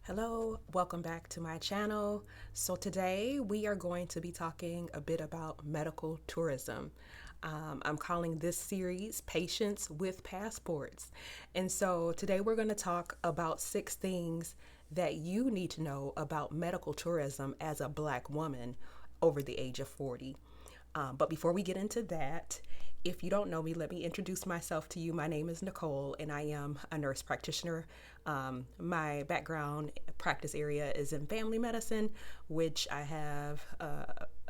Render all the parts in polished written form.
Hello, welcome back to my channel. So today we are going to be talking a bit about medical tourism. I'm calling this series Patients with Passports. And so today we're going to talk about 6 things that you need to know about medical tourism as a Black woman over the age of 40. But before we get into that, if you don't know me, let me introduce myself to you. My name is Nicole, and I am a nurse practitioner. My background practice area is in family medicine, which I have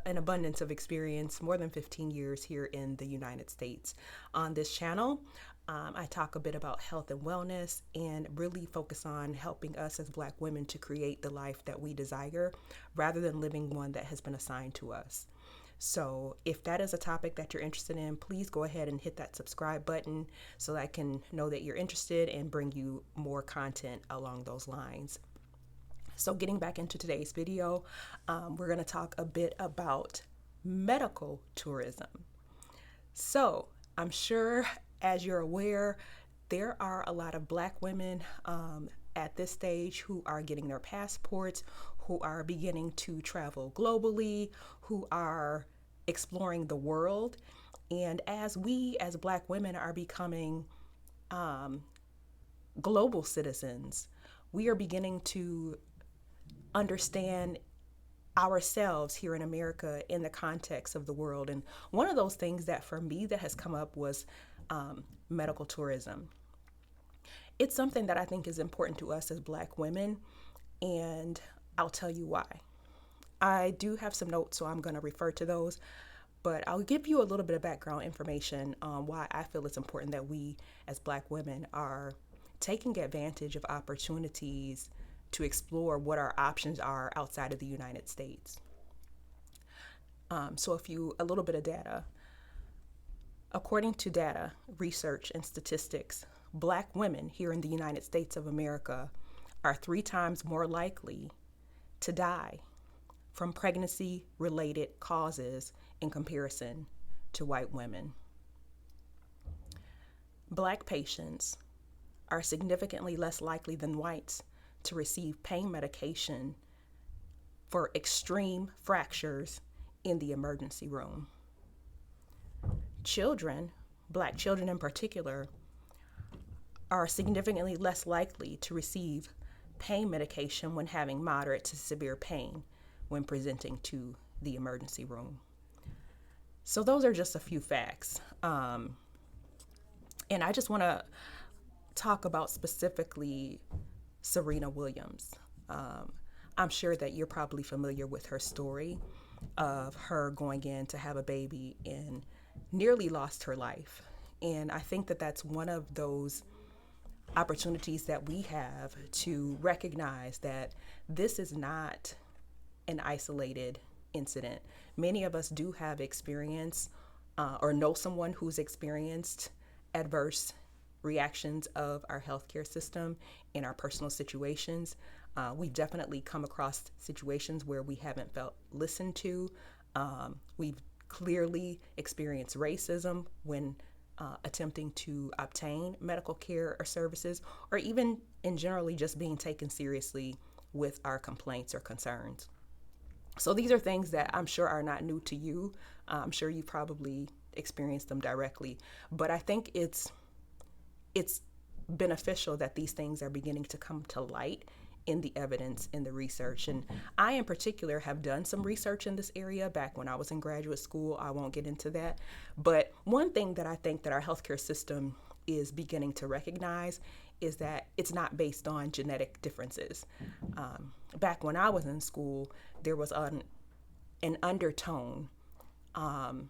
an abundance of experience, more than 15 years here in the United States. On this channel, I talk a bit about health and wellness and really focus on helping us as Black women to create the life that we desire rather than living one that has been assigned to us. So if that is a topic that you're interested in, please go ahead and hit that subscribe button so that I can know that you're interested and bring you more content along those lines. So getting back into today's video, we're going to talk a bit about medical tourism. So I'm sure, as you're aware, there are a lot of Black women at this stage who are getting their passports, who are beginning to travel globally, who are exploring the world. And as we, as Black women, are becoming global citizens, we are beginning to understand ourselves here in America in the context of the world. And one of those things that for me that has come up was medical tourism. It's something that I think is important to us as Black women, and I'll tell you why. I do have some notes, so I'm going to refer to those, but I'll give you a little bit of background information on why I feel it's important that we as Black women are taking advantage of opportunities to explore what our options are outside of the United States. So a little bit of data. According to data, research, and statistics, Black women here in the United States of America are 3 times more likely to die from pregnancy-related causes in comparison to white women. Black patients are significantly less likely than whites to receive pain medication for extreme fractures in the emergency room. Children, Black children in particular, are significantly less likely to receive pain medication when having moderate to severe pain when presenting to the emergency room. So those are just a few facts. And I just want to talk about specifically Serena Williams. I'm sure that you're probably familiar with her story of her going in to have a baby and nearly lost her life. And I think that that's one of those opportunities that we have to recognize that this is not an isolated incident. Many of us do have experience or know someone who's experienced adverse reactions of our healthcare system in our personal situations. We've definitely come across situations where we haven't felt listened to. We've clearly experienced racism when attempting to obtain medical care or services, or even in generally just being taken seriously with our complaints or concerns. So these are things that I'm sure are not new to you. I'm sure you probably experienced them directly, but I think it's beneficial that these things are beginning to come to light in the evidence, in the research. And I in particular have done some research in this area back when I was in graduate school. I won't get into that. But one thing that I think that our healthcare system is beginning to recognize is that it's not based on genetic differences. Back when I was in school, there was an undertone and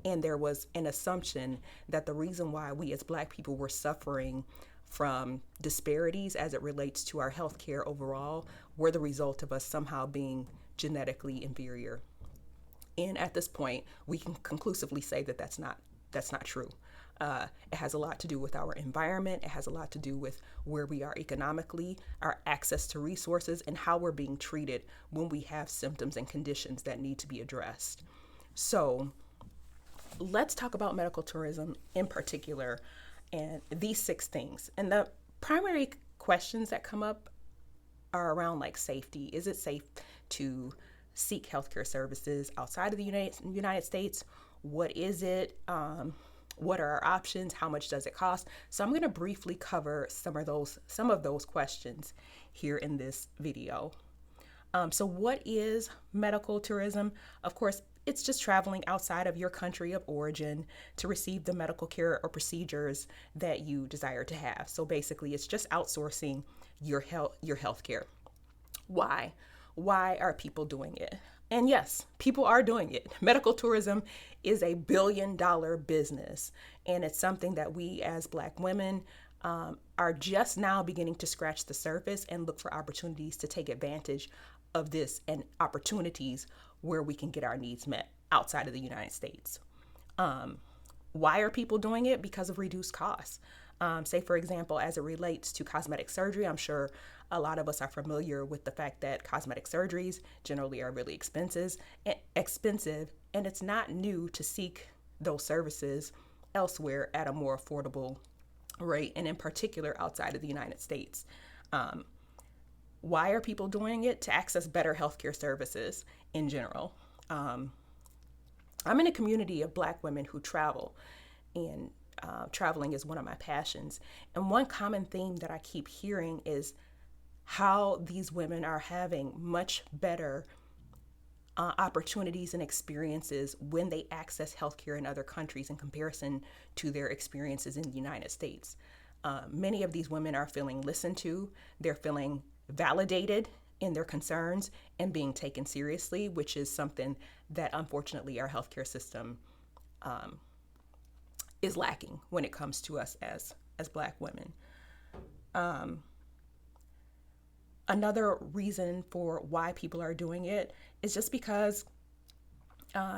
there was an assumption that the reason why we as Black people were suffering from disparities as it relates to our health care overall were the result of us somehow being genetically inferior. And at this point, we can conclusively say that that's not true. It has a lot to do with our environment. It has a lot to do with where we are economically, our access to resources, and how we're being treated when we have symptoms and conditions that need to be addressed. So let's talk about medical tourism in particular and these 6 things. And the primary questions that come up are around like safety. Is it safe to seek healthcare services outside of the United States? What is it? What are our options? How much does it cost? So I'm going to briefly cover some of those questions here in this video. So what is medical tourism? Of course, it's just traveling outside of your country of origin to receive the medical care or procedures that you desire to have. So basically, it's just outsourcing your health care. Why? Why are people doing it? And yes, people are doing it. Medical tourism is a billion-dollar business, and it's something that we as Black women are just now beginning to scratch the surface and look for opportunities to take advantage of this and opportunities where we can get our needs met outside of the United States. Why are people doing it? Because of reduced costs. Say, for example, as it relates to cosmetic surgery, I'm sure a lot of us are familiar with the fact that cosmetic surgeries generally are really expensive, and it's not new to seek those services elsewhere at a more affordable rate, and in particular outside of the United States. Why are people doing it? To access better healthcare services in general. I'm in a community of Black women who travel, and traveling is one of my passions. And one common theme that I keep hearing is how these women are having much better opportunities and experiences when they access healthcare in other countries in comparison to their experiences in the United States. Many of these women are feeling listened to, they're feeling validated in their concerns and being taken seriously, which is something that unfortunately our healthcare system is lacking when it comes to us as Black women. Another reason for why people are doing it is just because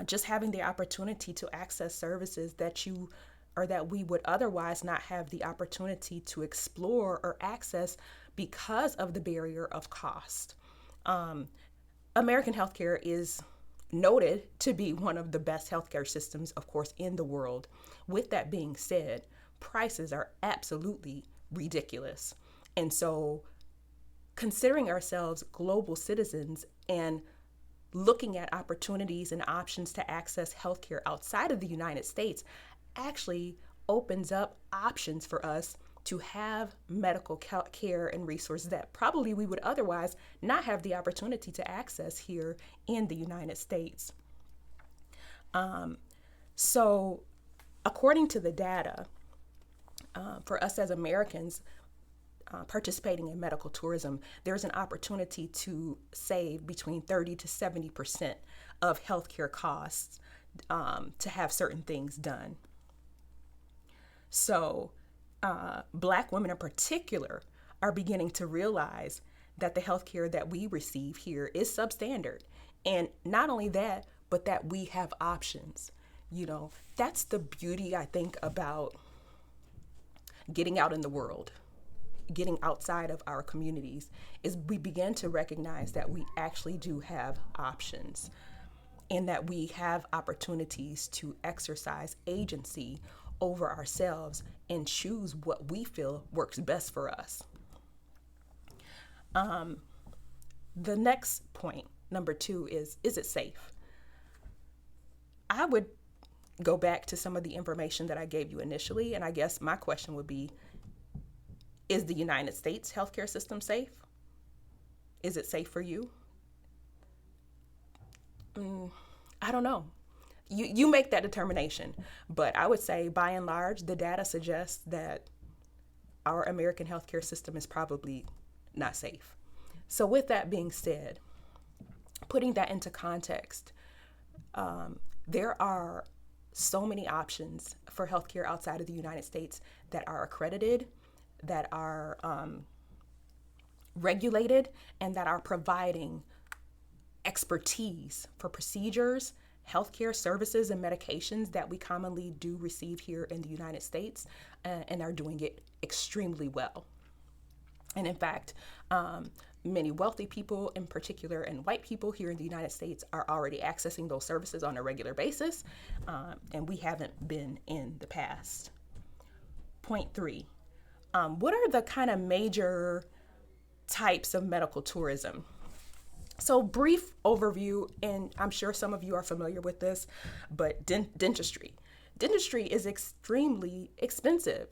just having the opportunity to access services that we would otherwise not have the opportunity to explore or access because of the barrier of cost. American healthcare is noted to be one of the best healthcare systems, of course, in the world. With that being said, prices are absolutely ridiculous. And so considering ourselves global citizens and looking at opportunities and options to access healthcare outside of the United States actually opens up options for us to have medical care and resources that probably we would otherwise not have the opportunity to access here in the United States. So according to the data, for us as Americans participating in medical tourism, there's an opportunity to save between 30 to 70% of healthcare costs to have certain things done. So Black women in particular are beginning to realize that the healthcare that we receive here is substandard. And not only that, but that we have options. You know, that's the beauty, I think, about getting out in the world, getting outside of our communities, is we begin to recognize that we actually do have options and that we have opportunities to exercise agency over ourselves and choose what we feel works best for us. The next point, number 2, is it safe? I would go back to some of the information that I gave you initially, and I guess my question would be, is the United States healthcare system safe? Is it safe for you? I don't know. You make that determination, but I would say by and large, the data suggests that our American healthcare system is probably not safe. So with that being said, putting that into context, there are so many options for healthcare outside of the United States that are accredited, that are regulated, and that are providing expertise for procedures, healthcare services, and medications that we commonly do receive here in the United States, and are doing it extremely well. And in fact, many wealthy people in particular, and white people here in the United States, are already accessing those services on a regular basis, and we haven't been in the past. Point 3, what are the kind of major types of medical tourism. So, brief overview, and I'm sure some of you are familiar with this, but dentistry. Dentistry is extremely expensive.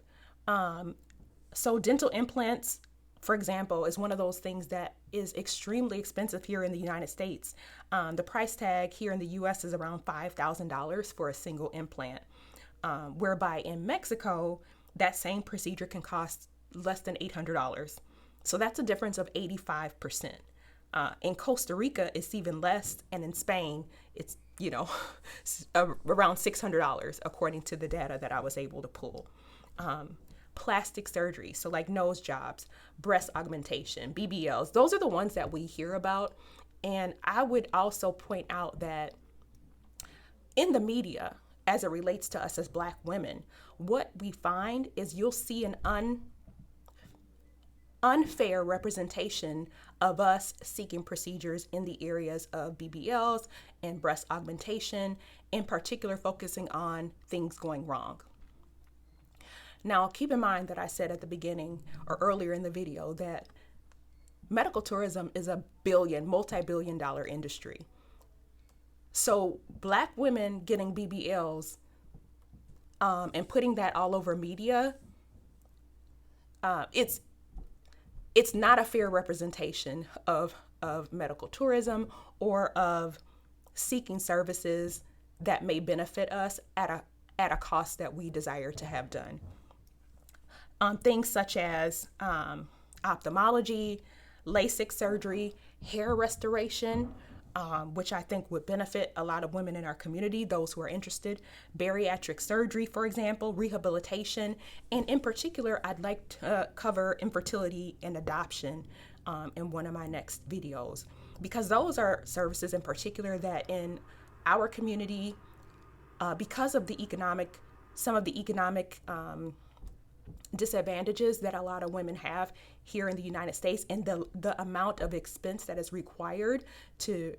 So, dental implants, for example, is one of those things that is extremely expensive here in the United States. The price tag here in the US is around $5,000 for a single implant, whereby in Mexico, that same procedure can cost less than $800. So that's a difference of 85%. In Costa Rica, it's even less, and in Spain, it's around $600 according to the data that I was able to pull. Plastic surgery, so like nose jobs, breast augmentation, BBLs, those are the ones that we hear about. And I would also point out that in the media, as it relates to us as Black women, what we find is you'll see an unfair representation of us seeking procedures in the areas of BBLs and breast augmentation, in particular focusing on things going wrong. Now, keep in mind that I said at the beginning or earlier in the video that medical tourism is a multi-billion-dollar industry. So Black women getting BBLs and putting that all over media, it's not a fair representation of medical tourism or of seeking services that may benefit us at a cost that we desire to have done. Things such as ophthalmology, LASIK surgery, hair restoration, which I think would benefit a lot of women in our community, those who are interested, bariatric surgery, for example, rehabilitation, and in particular, I'd like to cover infertility and adoption in one of my next videos, because those are services in particular that in our community, because of some of the economic disadvantages that a lot of women have here in the United States, and the amount of expense that is required to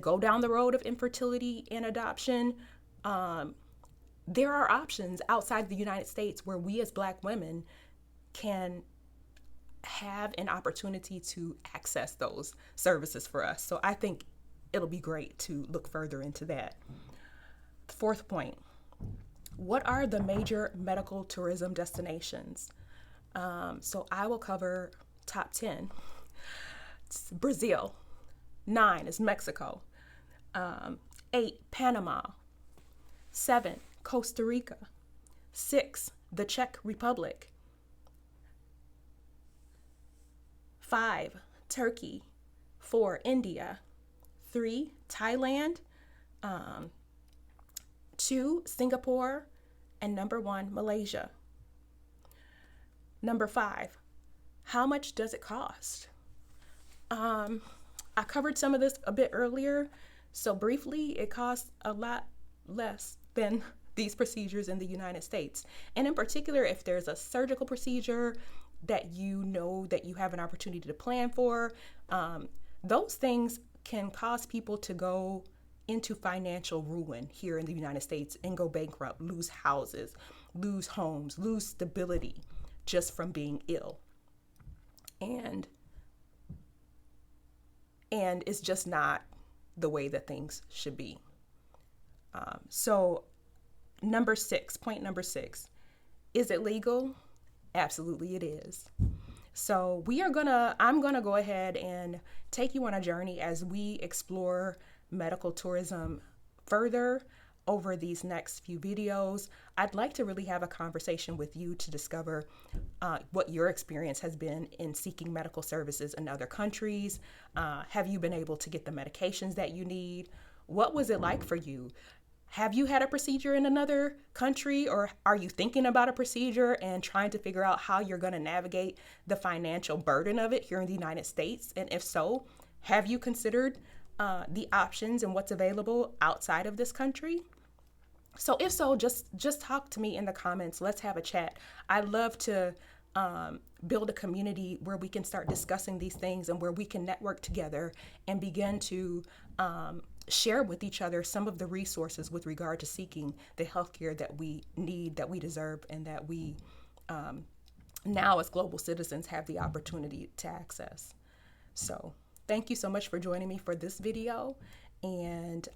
go down the road of infertility and adoption, there are options outside the United States where we as Black women can have an opportunity to access those services for us. So I think it'll be great to look further into that. Fourth point. What are the major medical tourism destinations? So I will cover top 10. It's Brazil. 9 is Mexico. 8, Panama. 7, Costa Rica. 6, the Czech Republic. 5, Turkey. 4, India. 3, Thailand. 2, Singapore, and number 1, Malaysia. Number 5, how much does it cost? I covered some of this a bit earlier, so briefly, it costs a lot less than these procedures in the United States. And in particular, if there's a surgical procedure that you know that you have an opportunity to plan for, those things can cause people to go into financial ruin here in the United States and go bankrupt, lose houses, lose homes, lose stability just from being ill. And it's just not the way that things should be. So point number 6, is it legal? Absolutely it is. So I'm gonna go ahead and take you on a journey as we explore medical tourism further over these next few videos. I'd like to really have a conversation with you to discover what your experience has been in seeking medical services in other countries. Have you been able to get the medications that you need? What was it like for you? Have you had a procedure in another country, or are you thinking about a procedure and trying to figure out how you're going to navigate the financial burden of it here in the United States? And if so, have you considered the options and what's available outside of this country? So if so, just talk to me in the comments. Let's have a chat. I'd love to build a community where we can start discussing these things and where we can network together and begin to share with each other some of the resources with regard to seeking the healthcare that we need, that we deserve, and that we now as global citizens have the opportunity to access. So thank you so much for joining me for this video. And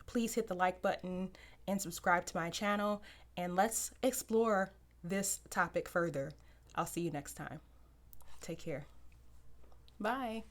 please hit the like button and subscribe to my channel. And let's explore this topic further. I'll see you next time. Take care. Bye.